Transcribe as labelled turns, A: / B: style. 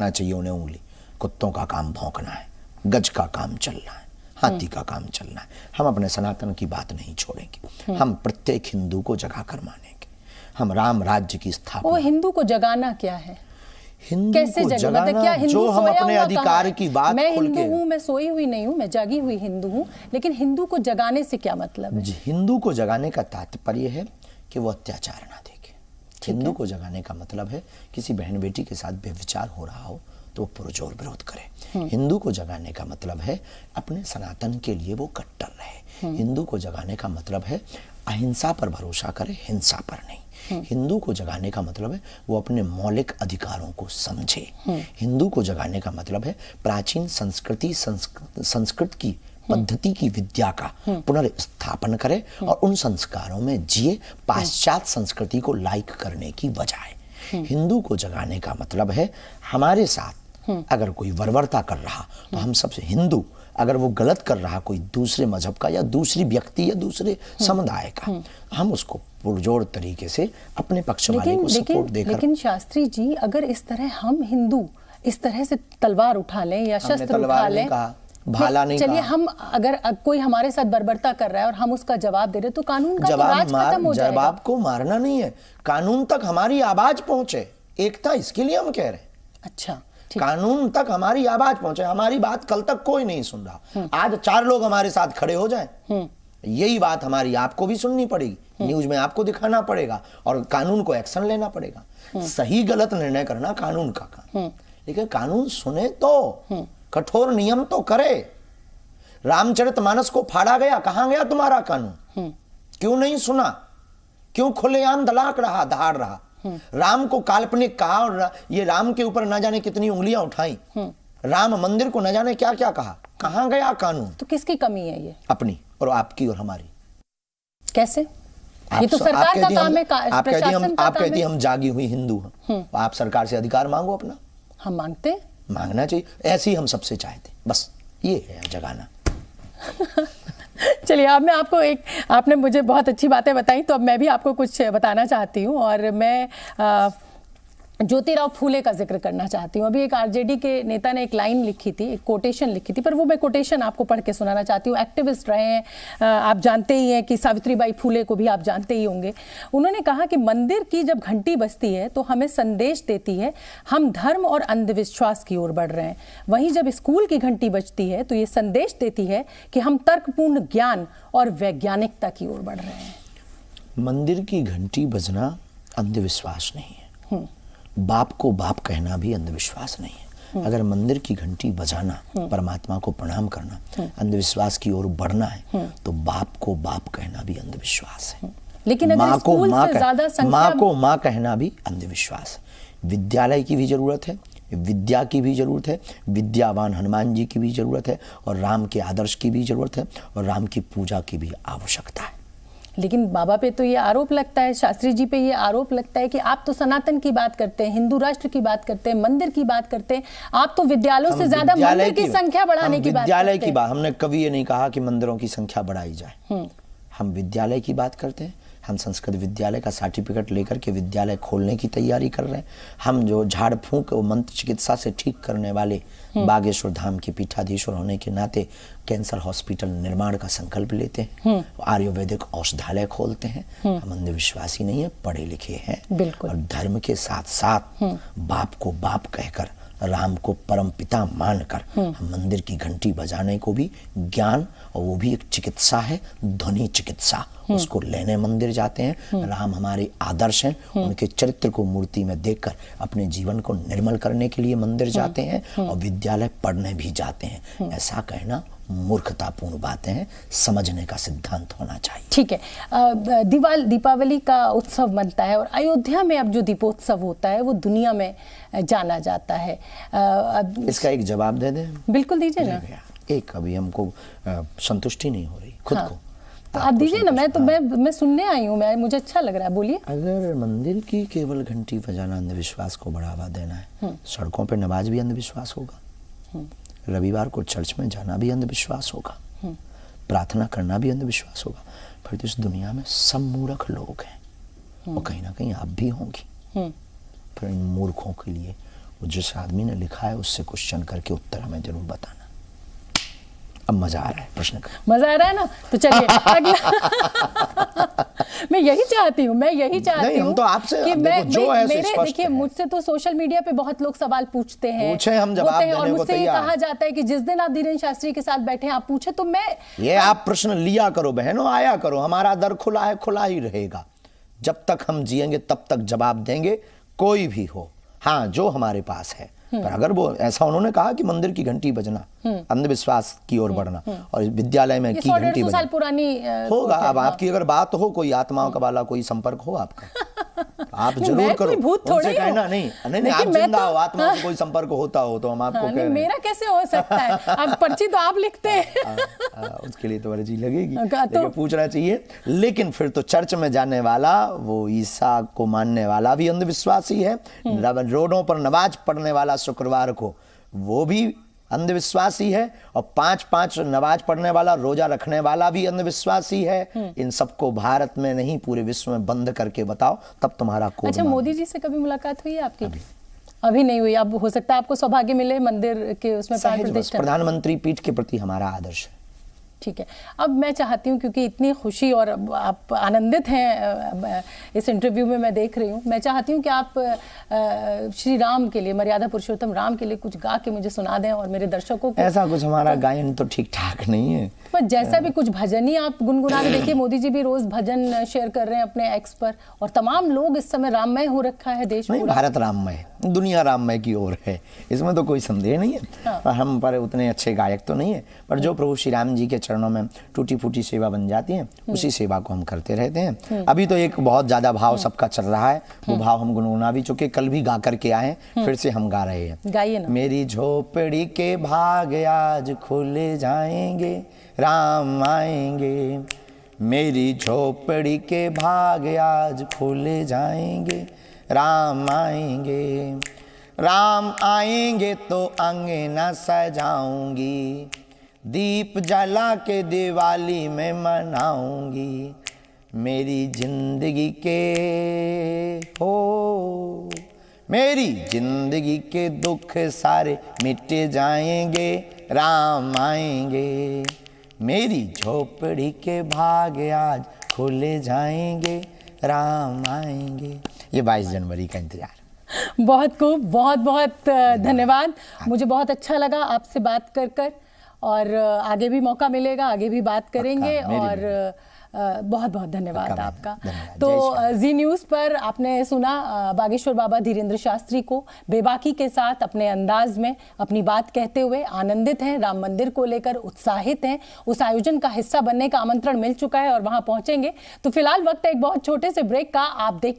A: ना चाहिए उन्हें उंगली। कुत्तों का काम भौंकना है, गज का काम चलना है, हाथी का काम चलना है। हम अपने सनातन की बात नहीं छोड़ेंगे। हम प्रत्येक हिंदू को जगाकर मानेंगे। हम राम राज्य की स्थापना।
B: वो हिंदू को जगाना क्या है?
A: हिंदू
B: कैसे
A: को
B: जगाना? मतलब क्या हिंदू
A: जो हम
B: सोया
A: अपने
B: हुआ
A: अधिकार की बात
B: मैं
A: खोल
B: हिंदू
A: के,
B: हूँ, मैं सोई हुई नहीं हूँ, मैं जागी हुई हिंदू हूँ, लेकिन हिंदू को जगाने से क्या मतलब है?
A: हिंदू को जगाने का तात्पर्य है कि वो अत्याचार ना देखे। हिंदू को जगाने का मतलब है किसी बहन बेटी के साथ व्यभिचार हो रहा हो तो वो पुरजोर विरोध करे। हिंदू को जगाने का मतलब है अपने सनातन के लिए वो कट्टर रहे। हिंदू को जगाने का मतलब है अहिंसा पर भरोसा करे, हिंसा पर नहीं। हिंदू को जगाने का मतलब है वो अपने मौलिक अधिकारों को समझे। हिंदू को जगाने का मतलब है प्राचीन संस्कृत की पद्धति की विद्या का पुनर्स्थापन करे और उन संस्कारों में जिए, पाश्चात्य संस्कृति को लाइक करने की बजाय। हिंदू को जगाने का मतलब है हमारे साथ अगर कोई बर्बरता कर रहा तो हम सबसे हिंदू, अगर वो गलत कर रहा कोई दूसरे मजहब का या दूसरी व्यक्ति या दूसरे समुदाय का, हम उसको पुरजोर तरीके से अपने पक्ष वाले को सपोर्ट देकर।
B: लेकिन शास्त्री जी, अगर इस तरह हम हिंदू इस तरह से तलवार उठा लें या शस्त्र उठा लें,
A: भाला नहीं,
B: चलिए हम अगर कोई हमारे साथ बर्बरता कर रहा है और हम उसका जवाब दे रहे तो कानून का तो राज खत्म हो जाएगा।
A: जवाब को मारना नहीं है, कानून तक हमारी आवाज पहुंचे, एकता, इसके लिए हम कह रहे हैं।
B: अच्छा,
A: कानून तक हमारी आवाज पहुंचे। हमारी बात कल तक कोई नहीं सुन रहा, आज 4 लोग हमारे साथ खड़े हो जाएं, यही बात हमारी आपको भी सुननी पड़ेगी, न्यूज में आपको दिखाना पड़ेगा और कानून को एक्शन लेना पड़ेगा। सही गलत निर्णय करना कानून का काम, लेकिन कानून सुने तो कठोर नियम तो करे। रामचरितमानस को फाड़ा गया, कहां गया तुम्हारा कानून? क्यों नहीं सुना? क्यों खुलेआम दलाक रहा, दहाड़ रहा? राम को काल्पनिक कहा और ये राम के ऊपर न जाने कितनी उंगलियां उठाई, राम मंदिर को न जाने क्या क्या कहा। कहां गया कानून?
B: तो किसकी कमी है ये?
A: अपनी और आपकी और हमारी।
B: कैसे? ये तो सरकार का काम है,
A: प्रशासन का। आप कहती हम जागी हुई हिंदू हैं, आप सरकार से अधिकार मांगो अपना।
B: हम मांगते,
A: मांगना चाहिए, ऐसे ही हम सबसे चाहते, बस ये है जगाना।
B: चलिए, अब मैं आपको आपने मुझे बहुत अच्छी बातें बताई, तो अब मैं भी आपको कुछ बताना चाहती हूँ और मैं ज्योतिराव फूले का जिक्र करना चाहती हूँ। अभी एक आरजेडी के नेता ने एक लाइन लिखी थी, एक कोटेशन लिखी थी, पर वो मैं कोटेशन आपको पढ़ के सुनाना चाहती हूँ। एक्टिविस्ट रहे हैं, आप जानते ही हैं कि सावित्रीबाई फूले को भी आप जानते ही होंगे। उन्होंने कहा कि मंदिर की जब घंटी बजती है तो हमें संदेश देती है हम धर्म और अंधविश्वास की ओर बढ़ रहे हैं, वहीं जब स्कूल की घंटी बजती है तो ये संदेश देती है कि हम तर्कपूर्ण ज्ञान और वैज्ञानिकता की ओर बढ़ रहे हैं।
A: मंदिर की घंटी बजना अंधविश्वास नहीं है, बाप को बाप कहना भी अंधविश्वास नहीं है। अगर मंदिर की घंटी बजाना, परमात्मा को प्रणाम करना, अंधविश्वास की ओर बढ़ना है तो बाप को बाप कहना भी अंधविश्वास है।
B: लेकिन अगर स्कूल से ज्यादा संख्या,
A: माँ को माँ कहना भी अंधविश्वास है। विद्यालय की भी जरूरत है, विद्या की भी जरूरत है, विद्यावान हनुमान जी की भी जरूरत है और राम के आदर्श की भी जरूरत है और राम की पूजा की भी आवश्यकता है।
B: लेकिन बाबा पे तो ये आरोप लगता है, शास्त्री जी पे ये आरोप लगता है कि आप तो सनातन की बात करते हैं, हिंदू राष्ट्र की बात करते हैं, मंदिर की बात करते हैं, आप तो विद्यालयों से ज्यादा मंदिर की संख्या बढ़ाने की बात करते हैं।
A: विद्यालय की बात, हमने कभी ये नहीं कहा कि मंदिरों की संख्या बढ़ाई जाए। हम विद्यालय की बात करते हैं। हम संस्कृत विद्यालय का सर्टिफिकेट लेकर के विद्यालय खोलने की तैयारी कर रहे हैं। हम जो झाड़ फूंक और मंत्र चिकित्सा से ठीक करने वाले बागेश्वर धाम के पीठाधीश्वर होने के नाते कैंसर हॉस्पिटल निर्माण का संकल्प लेते हैं, आयुर्वेदिक औषधालय खोलते हैं। हम अंधविश्वासी नहीं है, पढ़े लिखे हैं और धर्म के साथ साथ बाप को बाप कहकर, राम को परम पिता मानकर हम मंदिर की घंटी बजाने को भी ज्ञान, और वो भी एक चिकित्सा है, ध्वनि चिकित्सा, उसको लेने मंदिर जाते हैं। राम हमारे आदर्श हैं, उनके चरित्र को मूर्ति में देखकर अपने जीवन को निर्मल करने के लिए मंदिर जाते हैं और विद्यालय पढ़ने भी जाते हैं। ऐसा कहना मूर्खतापूर्ण बातें हैं, समझने का सिद्धांत होना चाहिए।
B: ठीक है, दीपावली का उत्सव मनता है और अयोध्या में अब जो दीपोत्सव होता है वो दुनिया में जाना जाता है।
A: इसका एक जवाब दे दें?
B: बिल्कुल दीजिए ना।
A: एक अभी हमको संतुष्टि नहीं हो रही खुद को,
B: तो आप दीजिए ना। मैं सुनने आई हूँ, मुझे अच्छा लग रहा है, बोलिए।
A: अगर मंदिर की केवल घंटी बजाना अंधविश्वास को बढ़ावा देना है, सड़कों पर नमाज भी अंधविश्वास होगा, रविवार को चर्च में जाना भी अंधविश्वास होगा, प्रार्थना करना भी अंधविश्वास होगा, फिर तो इस दुनिया में सब मूर्ख लोग हैं और कहीं ना कहीं आप भी होंगी। फिर इन मूर्खों के लिए वो जिस आदमी ने लिखा है उससे क्वेश्चन करके उत्तर हमें जरूर बताना। अब मजा आ रहा है प्रश्न का,
B: मजा आ रहा है ना, तो चलिए अगला मैं यही चाहती हूँ
A: नहीं, हम तो आपसे
B: कि
A: जो है
B: मेरे
A: स्पष्ट
B: देखिए
A: है।
B: मुझसे तो सोशल मीडिया पे बहुत लोग सवाल पूछते हैं,
A: पूछे, हम जवाब
B: होते हैं, और
A: देने को
B: मुझसे ये
A: तैयार
B: कहा जाता है कि जिस दिन आप धीरेन्द्र शास्त्री के साथ बैठे आप पूछे, तो मैं
A: ये आप प्रश्न लिया करो बहनों, आया करो, हमारा दर खुला है, खुला ही रहेगा। जब तक हम जिएंगे तब तक जवाब देंगे, कोई भी हो। हाँ, जो हमारे पास है। पर अगर वो ऐसा, उन्होंने कहा कि मंदिर की घंटी बजना, अंधविश्वास की ओर बढ़ना, और विद्यालय में की घंटी बजना,
B: साल पुरानी
A: होगा। अब आपकी अगर बात हो, कोई आत्माओं का वाला कोई संपर्क हो आपका, आप जरूर करो। उनसे कहना नहीं, आप जिंदा हो, आत्माओं से कोई संपर्क होता हो तो हम आपको कह रहे हैं।
B: मेरा कैसे हो सकता है? अब पर्ची तो आप लिखते हैं।
A: उसके लिए तो अर्जी लगेगी, लेकिन पूछना चाहिए। लेकिन फिर तो चर्च में जाने वाला, वो ईसा को मानने वाला भी अंधविश्वासी है। रोडों पर नमाज पढ़ने वाला शुक्रवार को, वो भी अंधविश्वासी है। और 5-5 नमाज पढ़ने वाला, रोजा रखने वाला भी अंधविश्वासी है। इन सबको भारत में नहीं पूरे विश्व में बंद करके बताओ, तब तुम्हारा कोड।
B: अच्छा, मोदी जी से कभी मुलाकात हुई है आपकी? अभी नहीं हुई। अब हो सकता है आपको सौभाग्य मिले मंदिर के उसमें प्राण प्रतिष्ठा।
A: प्रधानमंत्री पीठ के प्रति हमारा आदर्श है।
B: ठीक है। अब मैं चाहती हूँ, क्योंकि इतनी खुशी और आप आनंदित हैं इस इंटरव्यू में, मैं देख रही हूँ, मैं चाहती हूँ कि आप श्री राम के लिए, मर्यादा पुरुषोत्तम राम के लिए कुछ गा के मुझे सुना दें और मेरे दर्शकों को।
A: ऐसा कुछ हमारा गायन तो ठीक ठाक नहीं है,
B: पर जैसा भी कुछ भजन ही आप गुनगुना के देखिए। मोदी जी भी रोज भजन शेयर कर रहे हैं अपने एक्स पर, और तमाम लोग इस समय राममय हो रखा है देश
A: नहीं, भारत राममय, दुनिया राममय की ओर है, इसमें तो कोई संदेह नहीं है। हाँ। हम पर उतने अच्छे गायक तो नहीं है, पर जो प्रभु श्री राम जी के चरणों में टूटी फूटी सेवा बन जाती है, उसी सेवा को हम करते रहते हैं। अभी तो एक बहुत ज्यादा भाव सबका चल रहा है, वो भाव हम गुनगुना भी चुके, कल भी गा करके आए, फिर से हम गा रहे हैं।
B: गाइए ना।
A: मेरी झोपड़ी के भाग आज खुले जाएंगे, राम आएंगे। मेरी झोपड़ी के भाग आज खुले जाएंगे, राम आएंगे। राम आएंगे तो अंगना सजाऊंगी, दीप जला के दिवाली में मनाऊंगी। मेरी जिंदगी के हो, मेरी जिंदगी के दुख सारे मिट जाएंगे, राम आएंगे। मेरी झोपड़ी के भाग आज खुले जाएंगे, राम आएंगे। ये 22 जनवरी का इंतजार।
B: बहुत खूब, बहुत बहुत धन्यवाद। मुझे बहुत अच्छा लगा आपसे बात कर कर, और आगे भी मौका मिलेगा, आगे भी बात करेंगे। और बहुत बहुत धन्यवाद आपका। तो जी न्यूज़ पर आपने सुना बागेश्वर बाबा धीरेन्द्र शास्त्री को बेबाकी के साथ अपने अंदाज में अपनी बात कहते हुए आनंदित हैं, राम मंदिर को लेकर उत्साहित हैं। उस आयोजन का हिस्सा बनने का आमंत्रण मिल चुका है और वहां पहुंचेंगे। तो फिलहाल वक्त है एक बहुत छोटे से ब्रेक का। आप देख